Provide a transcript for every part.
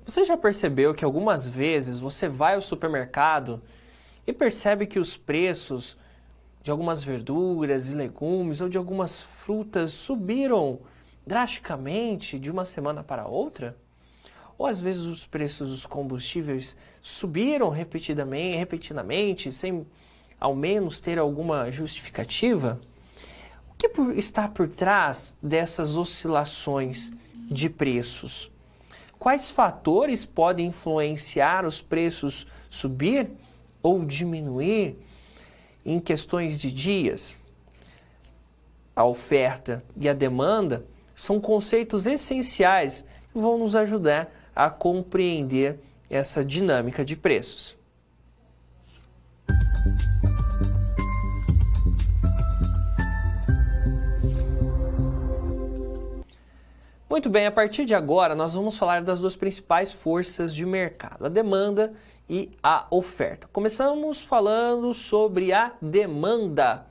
Você já percebeu que algumas vezes você vai ao supermercado e percebe que os preços de algumas verduras e legumes ou de algumas frutas subiram drasticamente de uma semana para outra? Ou às vezes os preços dos combustíveis subiram repetidamente, sem ao menos ter alguma justificativa? O que está por trás dessas oscilações de preços? Quais fatores podem influenciar os preços subir ou diminuir em questões de dias? A oferta e a demanda são conceitos essenciais que vão nos ajudar a compreender essa dinâmica de preços. Muito bem, a partir de agora nós vamos falar das duas principais forças de mercado, a demanda e a oferta. Começamos falando sobre a demanda.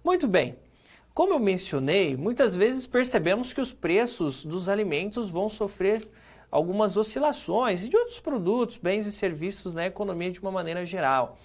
Muito bem, como eu mencionei, muitas vezes percebemos que os preços dos alimentos vão sofrer algumas oscilações e de outros produtos, bens e serviços na economia de uma maneira geral.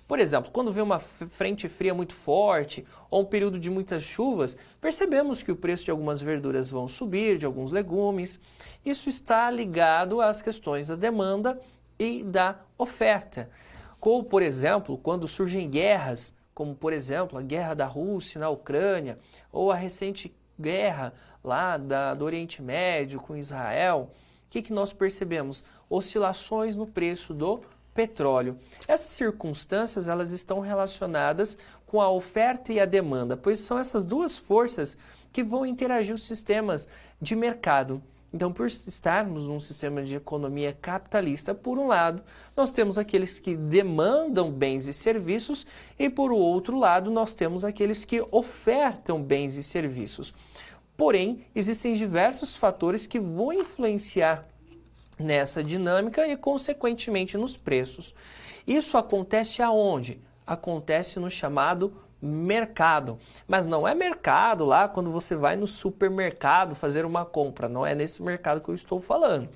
Por exemplo, quando vem uma frente fria muito forte ou um período de muitas chuvas, percebemos que o preço de algumas verduras vão subir, de alguns legumes. Isso está ligado às questões da demanda e da oferta. Como, por exemplo, quando surgem guerras, como, por exemplo, a guerra da Rússia na Ucrânia ou a recente guerra lá do Oriente Médio com Israel, o que nós percebemos? Oscilações no preço do petróleo. Essas circunstâncias elas estão relacionadas com a oferta e a demanda, pois são essas duas forças que vão interagir os sistemas de mercado. Então, por estarmos num sistema de economia capitalista, por um lado, nós temos aqueles que demandam bens e serviços e, por outro lado, nós temos aqueles que ofertam bens e serviços. Porém, existem diversos fatores que vão influenciar nessa dinâmica e, consequentemente, nos preços. Isso acontece aonde? Acontece no chamado mercado. Mas não é mercado lá quando você vai no supermercado fazer uma compra. Não é nesse mercado que eu estou falando.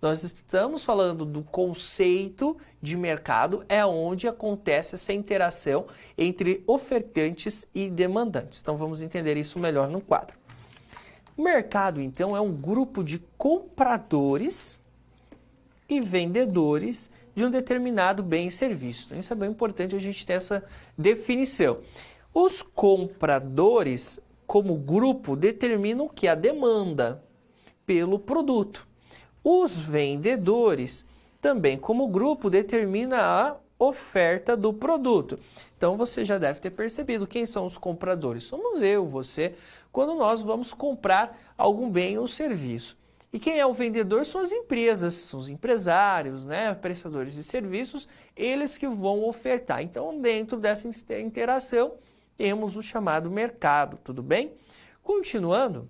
Nós estamos falando do conceito de mercado, é onde acontece essa interação entre ofertantes e demandantes. Então vamos entender isso melhor no quadro. O mercado, então, é um grupo de compradores e vendedores de um determinado bem e serviço. Isso é bem importante a gente ter essa definição. Os compradores, como grupo, determinam o que? A demanda pelo produto. Os vendedores, também como grupo, determinam a oferta do produto. Então você já deve ter percebido quem são os compradores. Somos eu, você, quando nós vamos comprar algum bem ou serviço. E quem é o vendedor são as empresas, são os empresários, né, prestadores de serviços, eles que vão ofertar. Então, dentro dessa interação, temos o chamado mercado, tudo bem? Continuando,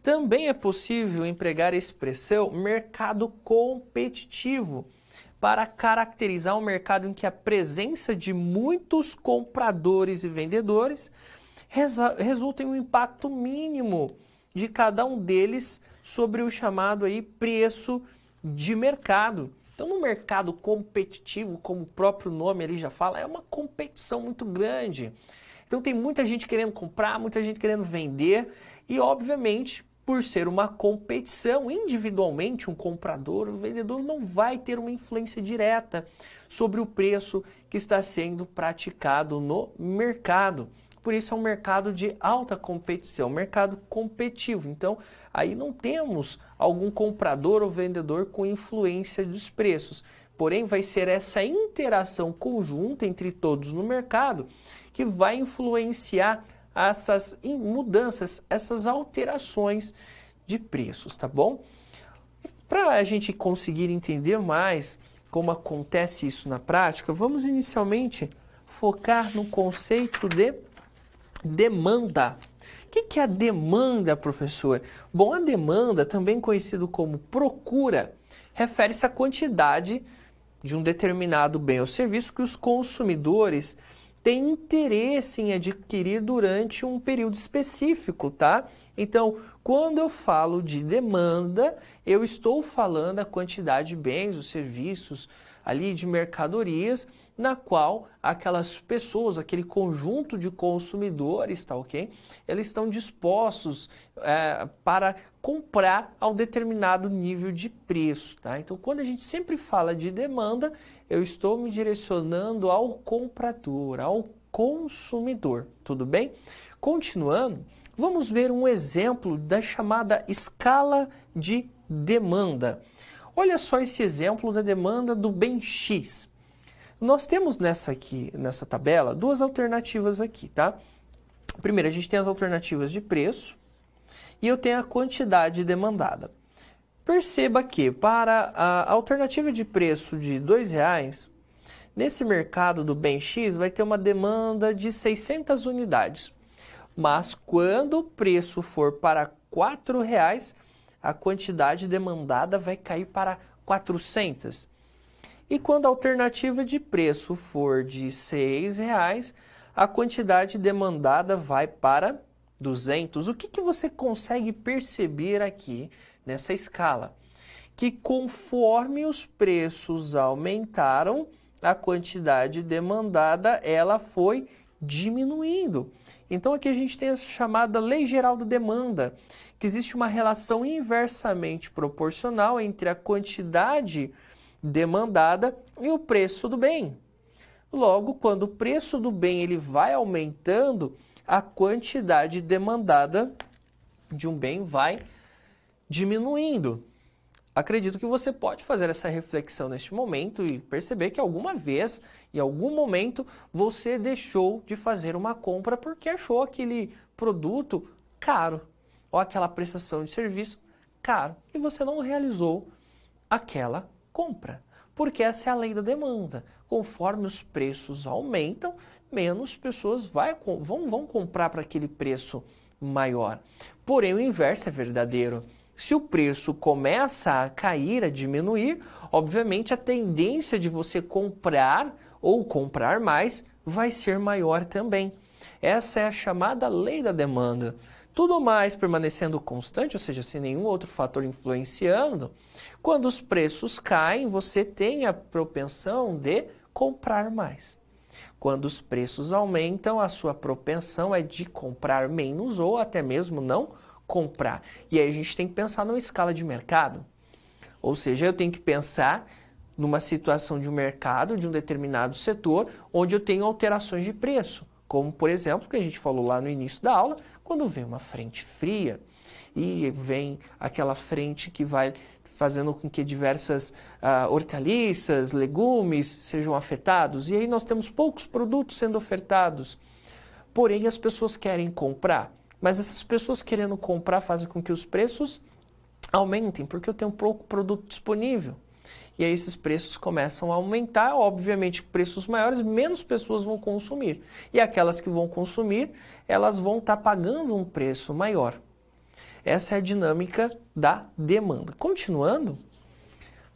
também é possível empregar a expressão mercado competitivo para caracterizar um mercado em que a presença de muitos compradores e vendedores resulta em um impacto mínimo de cada um deles sobre o chamado aí preço de mercado. Então, no mercado competitivo, como o próprio nome ali já fala, é uma competição muito grande. Então, tem muita gente querendo comprar, muita gente querendo vender e, obviamente, por ser uma competição, individualmente, um comprador, um vendedor não vai ter uma influência direta sobre o preço que está sendo praticado no mercado. Por isso é um mercado de alta competição, mercado competitivo. Então, aí não temos algum comprador ou vendedor com influência dos preços. Porém, vai ser essa interação conjunta entre todos no mercado que vai influenciar essas mudanças, essas alterações de preços, tá bom? Para a gente conseguir entender mais como acontece isso na prática, vamos inicialmente focar no conceito de demanda. O que é a demanda, professor? Bom, a demanda, também conhecido como procura, refere-se à quantidade de um determinado bem ou serviço que os consumidores têm interesse em adquirir durante um período específico, tá? Então, quando eu falo de demanda, eu estou falando a quantidade de bens ou serviços ali de mercadorias na qual aquelas pessoas, aquele conjunto de consumidores, tá ok? Eles estão dispostos para comprar a um determinado nível de preço, tá? Então, quando a gente sempre fala de demanda, eu estou me direcionando ao comprador, ao consumidor, tudo bem? Continuando, vamos ver um exemplo da chamada escala de demanda. Olha só esse exemplo da demanda do bem X. Nós temos nessa tabela duas alternativas aqui, tá? Primeiro, a gente tem as alternativas de preço e eu tenho a quantidade demandada. Perceba que para a alternativa de preço de R$2, nesse mercado do bem X vai ter uma demanda de 600 unidades. Mas quando o preço for para R$4, a quantidade demandada vai cair para 400. E quando a alternativa de preço for de R$6, a quantidade demandada vai para 200. O que você consegue perceber aqui nessa escala? Que conforme os preços aumentaram, a quantidade demandada ela foi diminuindo. Então aqui a gente tem a chamada Lei Geral da Demanda, que existe uma relação inversamente proporcional entre a quantidade demandada e o preço do bem. Logo, quando o preço do bem ele vai aumentando, a quantidade demandada de um bem vai diminuindo. Acredito que você pode fazer essa reflexão neste momento e perceber que alguma vez, em algum momento, você deixou de fazer uma compra porque achou aquele produto caro ou aquela prestação de serviço caro e você não realizou aquela compra. Porque essa é a lei da demanda. Conforme os preços aumentam, menos pessoas vão comprar para aquele preço maior. Porém, o inverso é verdadeiro. Se o preço começa a cair, a diminuir, obviamente a tendência de você comprar ou comprar mais vai ser maior também. Essa é a chamada lei da demanda. Tudo mais permanecendo constante, ou seja, sem nenhum outro fator influenciando, quando os preços caem, você tem a propensão de comprar mais. Quando os preços aumentam, a sua propensão é de comprar menos ou até mesmo não comprar. E aí a gente tem que pensar numa escala de mercado. Ou seja, eu tenho que pensar numa situação de um mercado, de um determinado setor, onde eu tenho alterações de preço. Como, por exemplo, que a gente falou lá no início da aula, quando vem uma frente fria e vem aquela frente que vai fazendo com que diversas hortaliças, legumes sejam afetados. E aí nós temos poucos produtos sendo ofertados. Porém, as pessoas querem comprar. Mas essas pessoas querendo comprar fazem com que os preços aumentem, porque eu tenho pouco produto disponível. E aí esses preços começam a aumentar, obviamente preços maiores, menos pessoas vão consumir. E aquelas que vão consumir, elas vão estar pagando um preço maior. Essa é a dinâmica da demanda. Continuando,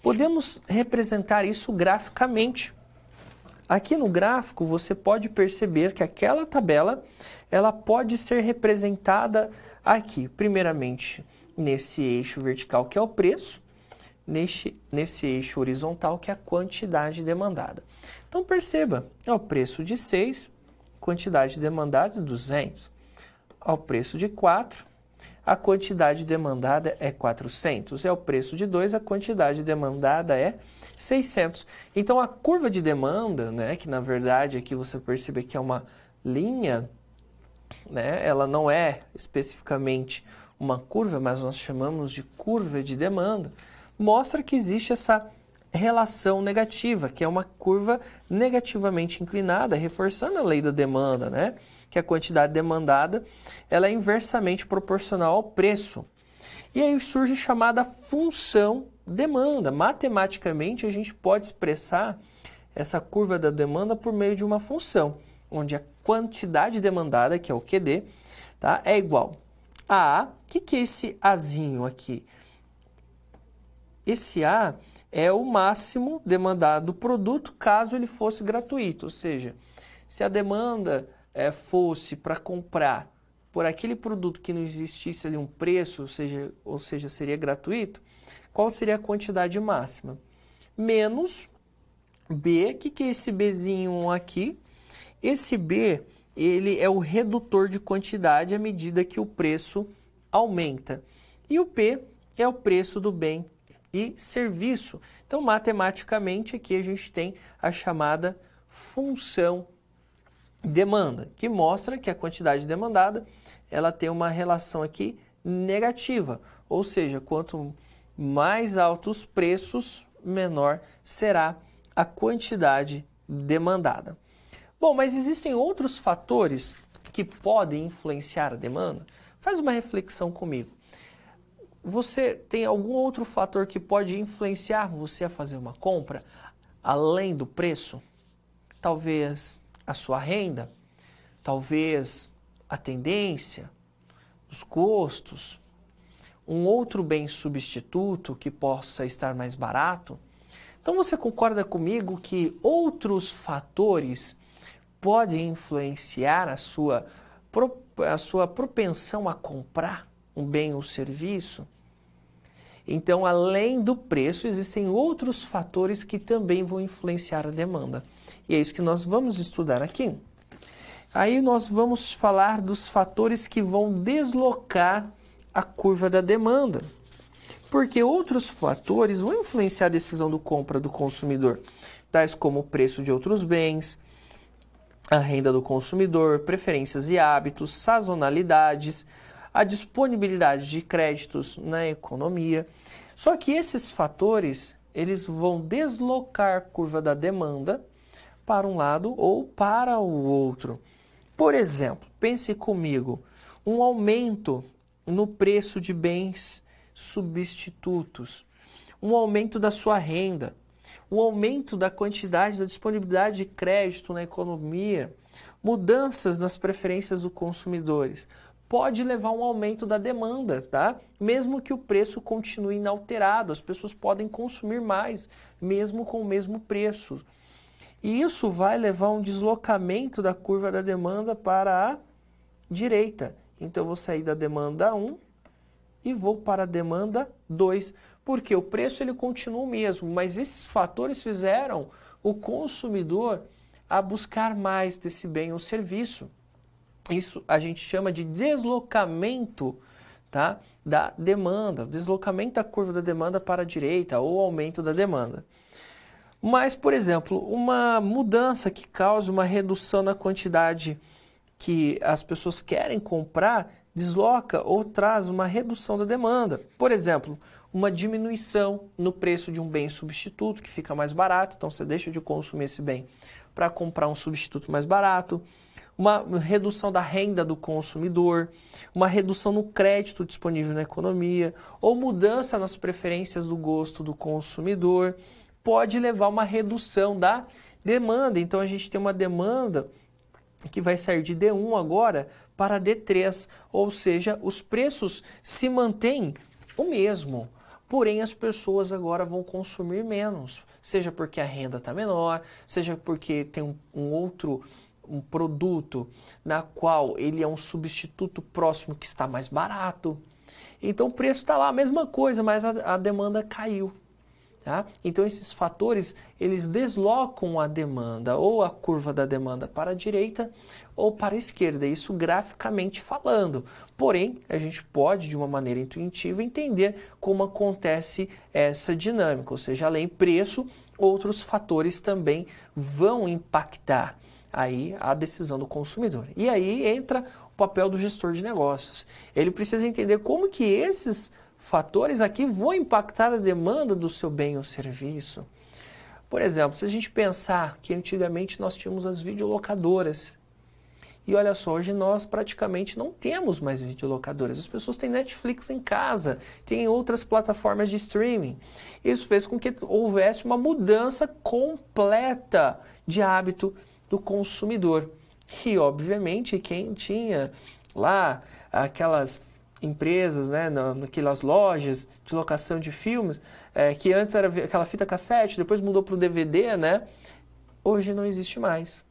podemos representar isso graficamente. Aqui no gráfico você pode perceber que aquela tabela ela pode ser representada aqui, primeiramente nesse eixo vertical que é o preço, nesse eixo horizontal que é a quantidade demandada. Então perceba, é o preço de 6, quantidade demandada de 200. Ao preço de 4, a quantidade demandada é 400. É o preço de 2, a quantidade demandada é 600. Então a curva de demanda, né, que na verdade aqui você percebe que é uma linha, né, ela não é especificamente uma curva, mas nós chamamos de curva de demanda, mostra que existe essa relação negativa, que é uma curva negativamente inclinada, reforçando a lei da demanda, né? Que a quantidade demandada ela é inversamente proporcional ao preço. E aí surge a chamada função demanda. Matematicamente, a gente pode expressar essa curva da demanda por meio de uma função, onde a quantidade demandada, que é o QD, tá, é igual a A. O que é esse Azinho aqui? Esse A é o máximo demandado do produto caso ele fosse gratuito, ou seja, se a demanda fosse para comprar por aquele produto que não existisse ali um preço, ou seja, seria gratuito, qual seria a quantidade máxima? Menos B, o que é esse Bzinho aqui? Esse B, ele é o redutor de quantidade à medida que o preço aumenta. E o P é o preço do bem e serviço. Então, matematicamente, aqui a gente tem a chamada função demanda, que mostra que a quantidade demandada ela tem uma relação aqui negativa, ou seja, quanto mais altos os preços, menor será a quantidade demandada. Bom, mas existem outros fatores que podem influenciar a demanda? Faz uma reflexão comigo. Você tem algum outro fator que pode influenciar você a fazer uma compra, além do preço? Talvez a sua renda, talvez a tendência, os custos, um outro bem substituto que possa estar mais barato. Então você concorda comigo que outros fatores podem influenciar a sua propensão a comprar um bem ou serviço? Então, além do preço, existem outros fatores que também vão influenciar a demanda. E é isso que nós vamos estudar aqui. Aí nós vamos falar dos fatores que vão deslocar a curva da demanda. Porque outros fatores vão influenciar a decisão de compra do consumidor, tais como o preço de outros bens, a renda do consumidor, preferências e hábitos, sazonalidades, a disponibilidade de créditos na economia. Só que esses fatores, eles vão deslocar a curva da demanda para um lado ou para o outro. Por exemplo, pense comigo, um aumento no preço de bens substitutos, um aumento da sua renda, um aumento da quantidade, da disponibilidade de crédito na economia, mudanças nas preferências dos consumidores, pode levar a um aumento da demanda, tá? Mesmo que o preço continue inalterado, as pessoas podem consumir mais, mesmo com o mesmo preço. E isso vai levar a um deslocamento da curva da demanda para a direita. Então, eu vou sair da demanda 1 e vou para a demanda 2, porque o preço ele continua o mesmo, mas esses fatores fizeram o consumidor a buscar mais desse bem ou serviço. Isso a gente chama de deslocamento, tá, da demanda, deslocamento da curva da demanda para a direita ou aumento da demanda. Mas, por exemplo, uma mudança que causa uma redução na quantidade que as pessoas querem comprar, desloca ou traz uma redução da demanda. Por exemplo, uma diminuição no preço de um bem substituto, que fica mais barato, então você deixa de consumir esse bem para comprar um substituto mais barato, uma redução da renda do consumidor, uma redução no crédito disponível na economia, ou mudança nas preferências do gosto do consumidor, pode levar a uma redução da demanda. Então a gente tem uma demanda que vai sair de D1 agora para D3, ou seja, os preços se mantêm o mesmo, porém as pessoas agora vão consumir menos, seja porque a renda está menor, seja porque tem um produto na qual ele é um substituto próximo que está mais barato. Então o preço está lá, a mesma coisa, mas a demanda caiu. Tá? Então esses fatores, eles deslocam a demanda, ou a curva da demanda para a direita ou para a esquerda, isso graficamente falando. Porém, a gente pode, de uma maneira intuitiva, entender como acontece essa dinâmica, ou seja, além do preço, outros fatores também vão impactar aí a decisão do consumidor. E aí entra o papel do gestor de negócios. Ele precisa entender como que esses fatores aqui vão impactar a demanda do seu bem ou serviço. Por exemplo, se a gente pensar que antigamente nós tínhamos as videolocadoras, e olha só, hoje nós praticamente não temos mais videolocadoras. As pessoas têm Netflix em casa, têm outras plataformas de streaming. Isso fez com que houvesse uma mudança completa de hábito do consumidor. E, obviamente, quem tinha lá aquelas empresas, né, naquelas lojas de locação de filmes, que antes era aquela fita cassete, depois mudou para o DVD, né? Hoje não existe mais.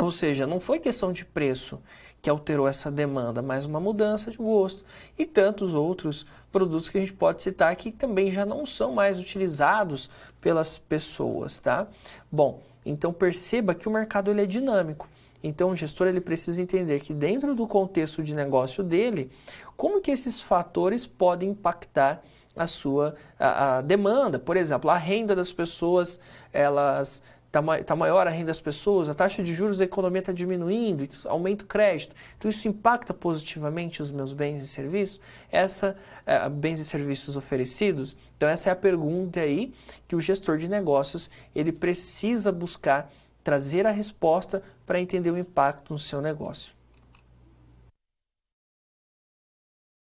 Ou seja, não foi questão de preço que alterou essa demanda, mas uma mudança de gosto. E tantos outros produtos que a gente pode citar que também já não são mais utilizados pelas pessoas, tá? Bom, então perceba que o mercado ele é dinâmico. Então o gestor ele precisa entender que dentro do contexto de negócio dele, como que esses fatores podem impactar a demanda. Por exemplo, a renda das pessoas, elas tá maior a renda das pessoas, a taxa de juros da economia está diminuindo, aumenta o crédito. Então isso impacta positivamente os meus bens e serviços? Bens e serviços oferecidos? Então essa é a pergunta aí que o gestor de negócios ele precisa buscar trazer a resposta para entender o impacto no seu negócio.